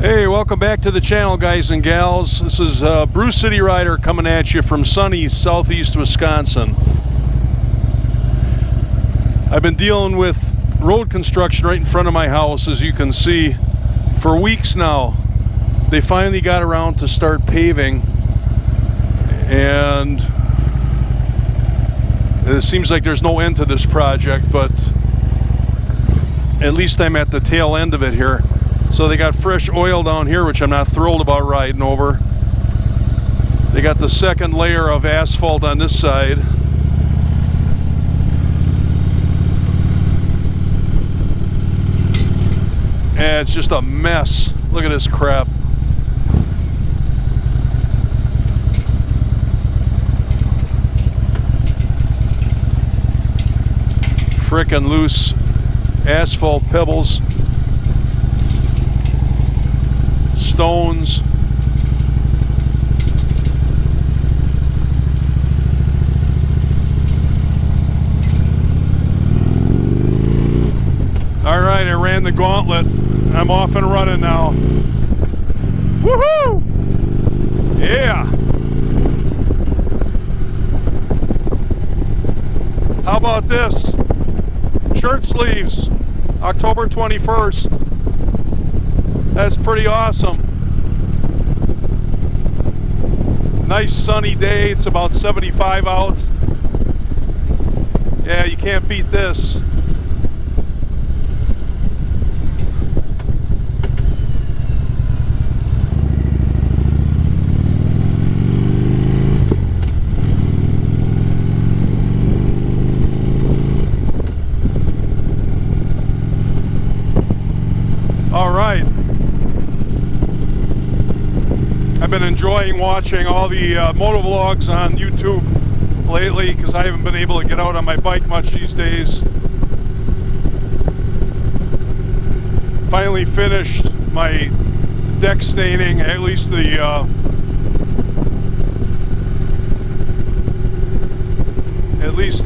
Hey, welcome back to the channel, guys and gals. This is Bruce City Rider coming at you from sunny southeast Wisconsin. I've been dealing with road construction right in front of my house, as you can see, for weeks now. They finally got around to start paving, and it seems like there's no end to this project, but at least I'm at the tail end of it here. So they got fresh oil down here, which I'm not thrilled about riding over. They got the second layer of asphalt on this side. And it's just a mess. Look at this crap. Frickin' loose asphalt pebbles. Stones. All right, I ran the gauntlet. I'm off and running now. Woohoo! Yeah. How about this? Shirt sleeves, October 21st. That's pretty awesome. Nice sunny day. It's about 75 out. Yeah, you can't beat this. All right. I've been enjoying watching all the motovlogs on YouTube lately because I haven't been able to get out on my bike much these days. Finally finished my deck staining, at least the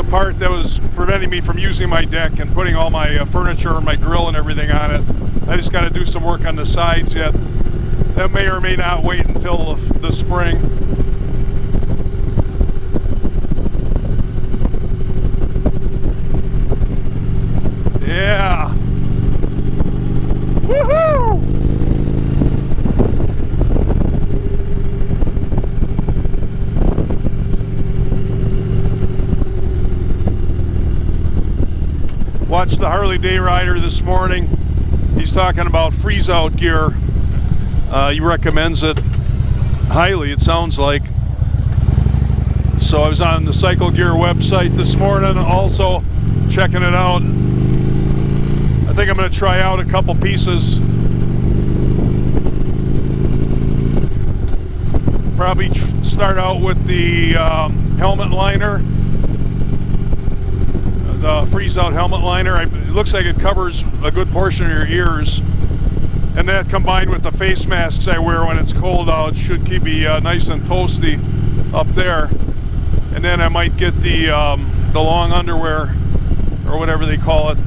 part that was preventing me from using my deck and putting all my furniture and my grill and everything on it. I just got to do some work on the sides yet. That may or may not wait until the spring. Yeah. Woohoo! Watched the Harley-Day Rider this morning. He's talking about freeze-out gear. He recommends it highly, it sounds like. So I was on the Cycle Gear website this morning also checking it out. I think I'm going to try out a couple pieces. Probably start out with the helmet liner. The freeze-out helmet liner. It looks like it covers a good portion of your ears. And that combined with the face masks I wear when it's cold out should keep me nice and toasty up there. And then I might get the long underwear, or whatever they call it.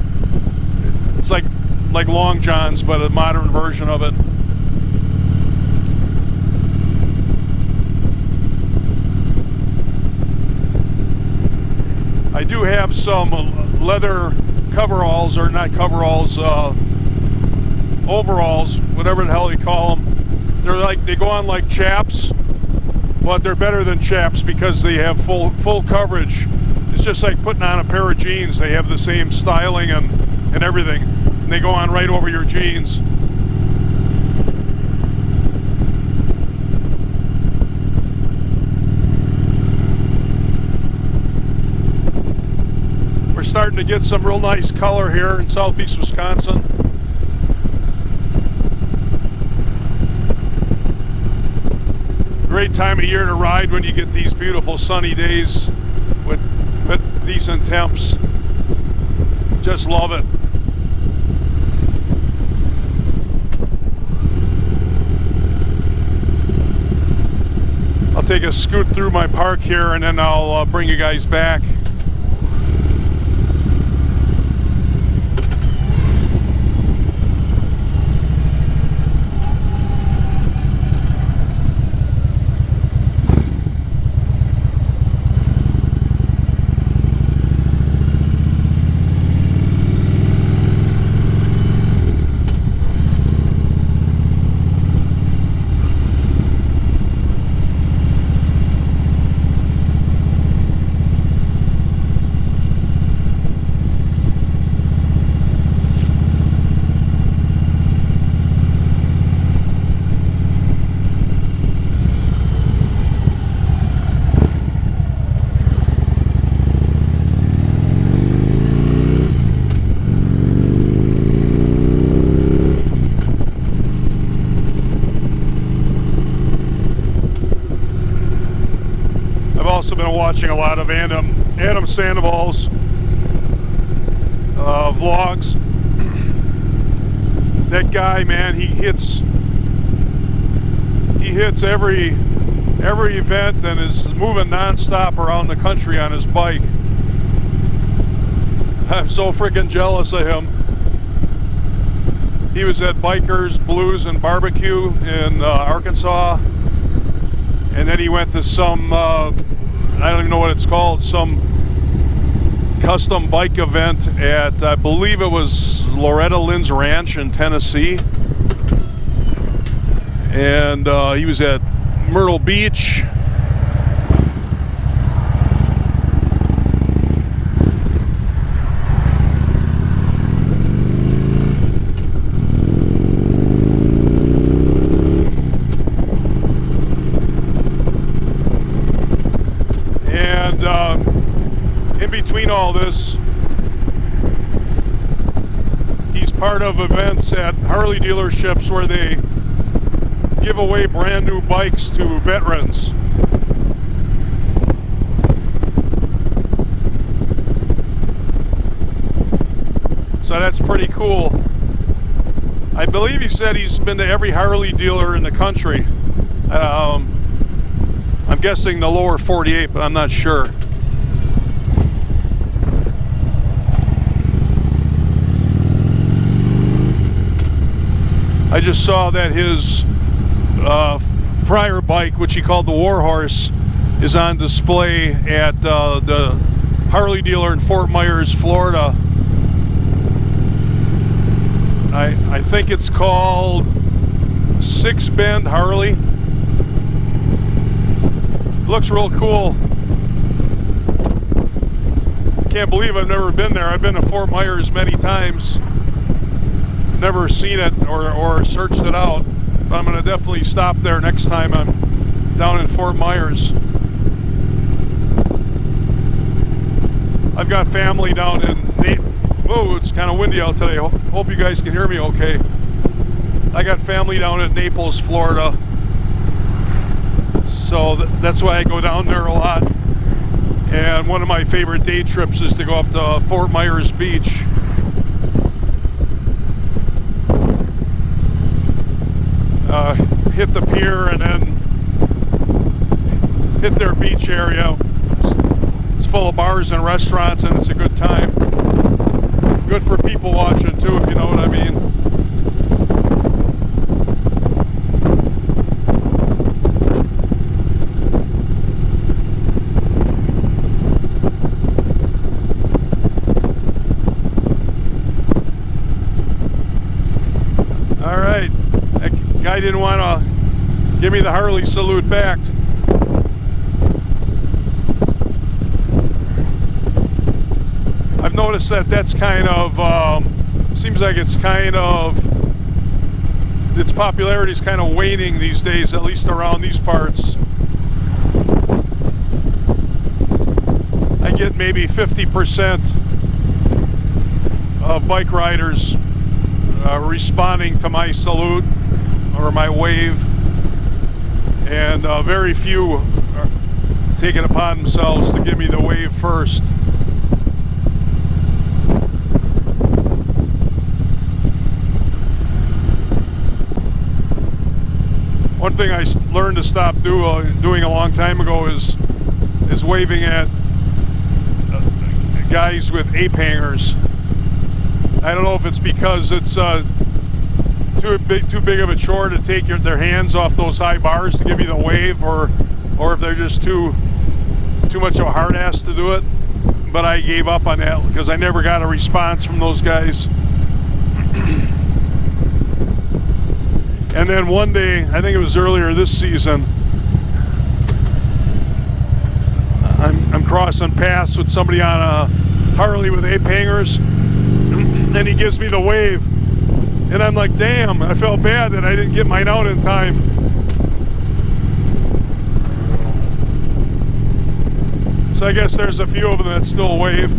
It's like long johns, but a modern version of it. I do have some leather coveralls, or not coveralls, overalls, whatever the hell you call them. They go on like chaps, but they're better than chaps because they have full coverage. It's just like putting on a pair of jeans. They have the same styling and everything. And they go on right over your jeans. We're starting to get some real nice color here in southeast Wisconsin. Great time of year to ride when you get these beautiful sunny days with decent temps. Just love it. I'll take a scoot through my park here and then I'll bring you guys back. watching a lot of Adam Sandoval's vlogs. That guy, man, he hits every event and is moving non-stop around the country on his bike. I'm so freaking jealous of him. He was at Bikers, Blues, and Barbecue in Arkansas, and then he went to some, I don't even know what it's called, some custom bike event at, I believe it was Loretta Lynn's Ranch in Tennessee. And he was at Myrtle Beach. And in between all this, he's part of events at Harley dealerships where they give away brand new bikes to veterans. So that's pretty cool. I believe he said he's been to every Harley dealer in the country. I'm guessing the lower 48, but I'm not sure. I just saw that his prior bike, which he called the Warhorse, is on display at the Harley dealer in Fort Myers, Florida. I think it's called Six Bend Harley. Looks real cool. Can't believe I've never been there. I've been to Fort Myers many times. Never seen it or searched it out. But I'm going to definitely stop there next time I'm down in Fort Myers. I've got family down in Whoa, it's kind of windy out today. Hope you guys can hear me okay. I got family down in Naples, Florida. So that's why I go down there a lot. And one of my favorite day trips is to go up to Fort Myers Beach. Hit the pier and then hit their beach area. It's full of bars and restaurants and it's a good time. Good for people watching too, if you know what I mean. All right, that guy didn't want to give me the Harley salute back. I've noticed that that's kind of, seems like it's kind of, its popularity is kind of waning these days, at least around these parts. I get maybe 50% of bike riders responding to my salute or my wave, and very few are taking it upon themselves to give me the wave first. One thing I learned to stop doing a long time ago is waving at guys with ape hangers. I don't know if it's because it's too big of a chore to take their hands off those high bars to give you the wave, or if they're just too much of a hard ass to do it. But I gave up on that because I never got a response from those guys. And then one day, I think it was earlier this season, I'm crossing paths with somebody on a Harley with ape hangers, and he gives me the wave. And I'm like, damn, I felt bad that I didn't get mine out in time. So I guess there's a few of them that still wave.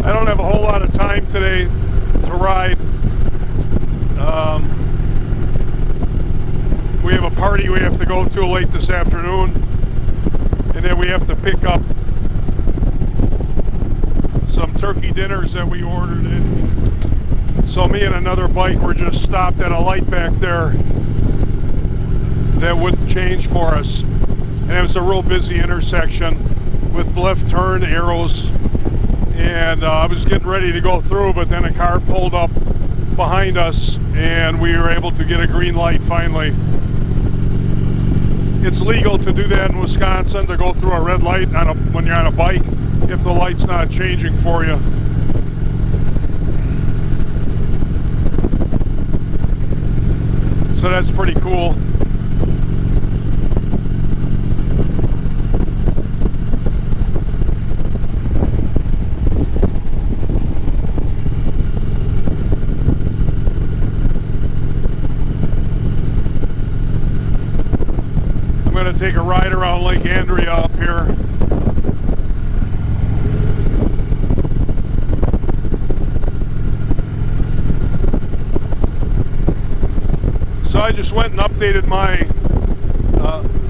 I don't have a whole lot of time today to ride. party we have to go to late this afternoon, and then we have to pick up some turkey dinners that we ordered in. So me and another bike were just stopped at a light back there that wouldn't change for us, and it was a real busy intersection with left turn arrows, and I was getting ready to go through, but then a car pulled up behind us and we were able to get a green light finally. It's legal to do that in Wisconsin, to go through a red light when you're on a bike if the light's not changing for you. So that's pretty cool. I'm going to take a ride around Lake Andrea up here. So I just went and updated my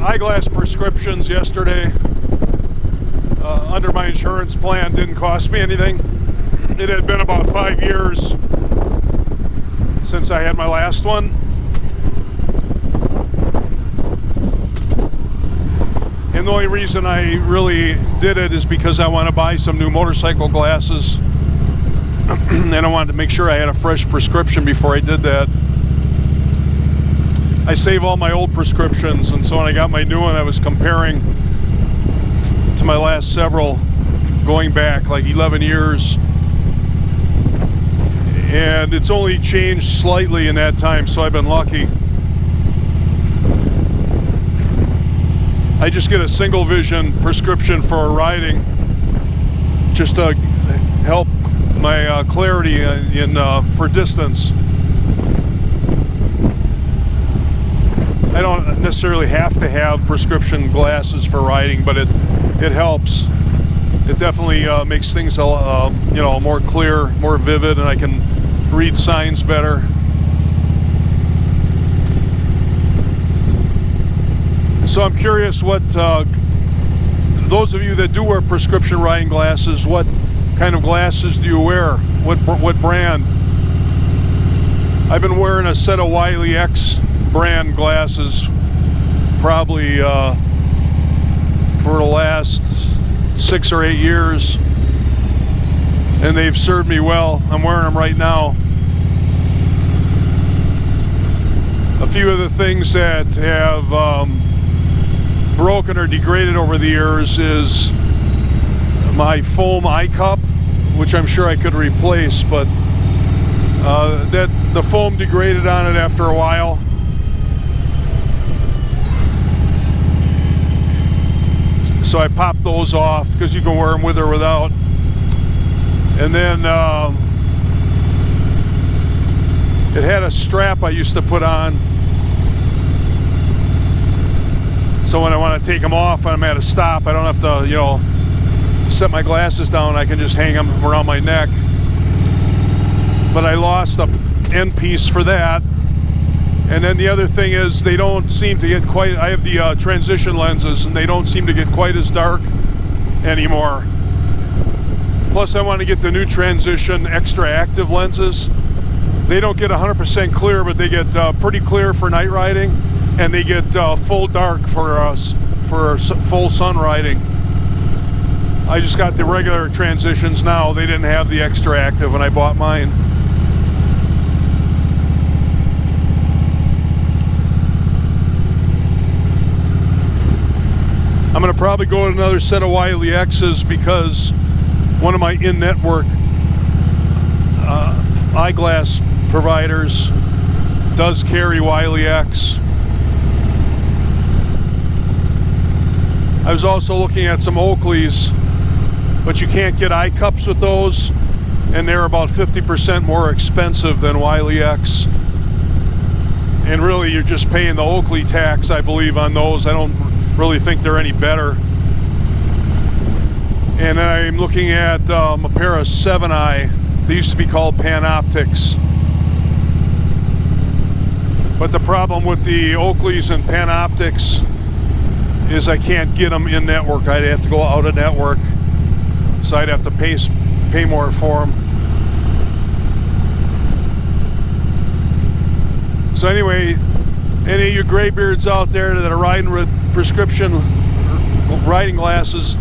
eyeglass prescriptions yesterday under my insurance plan. Didn't cost me anything. It had been about 5 years since I had my last one. And the only reason I really did it is because I want to buy some new motorcycle glasses. And I wanted to make sure I had a fresh prescription before I did that. I save all my old prescriptions, and so when I got my new one, I was comparing to my last several, going back like 11 years. And it's only changed slightly in that time, so I've been lucky. I just get a single vision prescription for riding, just to help my clarity for distance. I don't necessarily have to have prescription glasses for riding, but it helps. It definitely makes things more clear, more vivid, and I can read signs better. So I'm curious what those of you that do wear prescription riding glasses, what kind of glasses do you wear? What brand? I've been wearing a set of Wiley X brand glasses probably for the last 6 or 8 years, and they've served me well. I'm wearing them right now. A few of the things that have broken or degraded over the years is my foam eye cup, which I'm sure I could replace, but the foam degraded on it after a while. So I popped those off because you can wear them with or without. And then it had a strap I used to put on, so when I want to take them off and I'm at a stop, I don't have to, set my glasses down. I can just hang them around my neck. But I lost a end piece for that. And then the other thing is, they don't seem to get quite, I have the transition lenses, and they don't seem to get quite as dark anymore. Plus I want to get the new transition extra active lenses. They don't get 100% clear, but they get pretty clear for night riding, and they get full dark for full sun riding. I just got the regular transitions now. They didn't have the extra active when I bought mine. I'm going to probably go with another set of Wiley X's because one of my in-network eyeglass providers does carry Wiley X. I was also looking at some Oakleys, but you can't get eye cups with those, and they're about 50% more expensive than Wiley X. And really, you're just paying the Oakley tax, I believe, on those. I don't really think they're any better. And I'm looking at a pair of 7-eye. They used to be called Panoptics. But the problem with the Oakleys and Panoptics is I can't get them in network. I'd have to go out of network, so I'd have to pay more for them. So anyway, any of you graybeards out there that are riding with prescription riding glasses,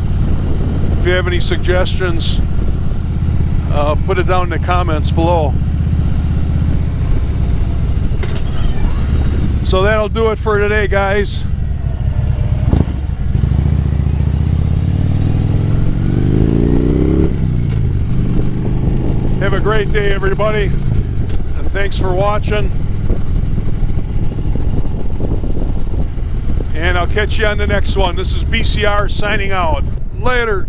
if you have any suggestions, put it down in the comments below. So that'll do it for today, guys. Have a great day, everybody. And thanks for watching. And I'll catch you on the next one. This is BCR signing out. Later.